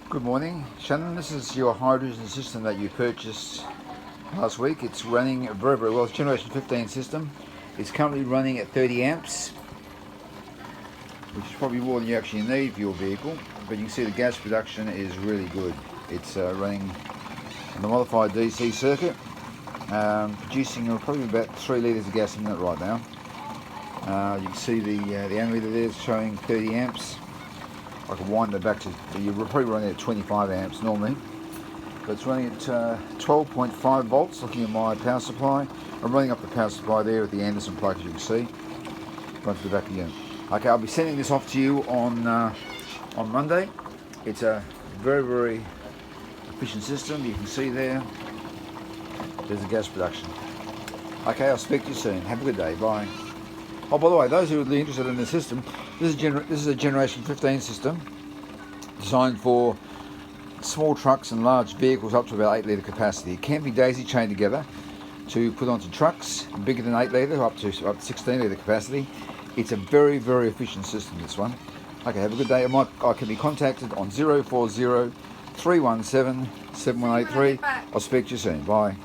Good morning, Shannon. This is your hydrogen system that you purchased last week. It's running very, very well. It's Generation 15 system. It's currently running at 30 amps, which is probably more than you actually need for your vehicle. But you can see the gas production is really good. It's running on the modified DC circuit, producing probably about 3 litres of gas a minute right now. You can see the ammeter there is showing 30 amps. I can wind it back to, you're probably running at 25 amps normally, but it's running at 12.5 volts looking at my power supply. I'm running up the power supply there at the Anderson plug, as you can see. Run to the back again. Okay, I'll be sending this off to you on Monday. It's a very, very efficient system. You can see there, there's the gas production. Okay, I'll speak to you soon. Have a good day. Bye. Oh, by the way, those who are really interested in the system, this is a Generation 15 system designed for small trucks and large vehicles up to about 8 litre capacity. It can be daisy chained together to put onto trucks bigger than 8 litre, up to 16 litre capacity. It's a very, very efficient system, this one. Okay, have a good day. I can be contacted on 040 317 7183. I'll speak to you soon. Bye.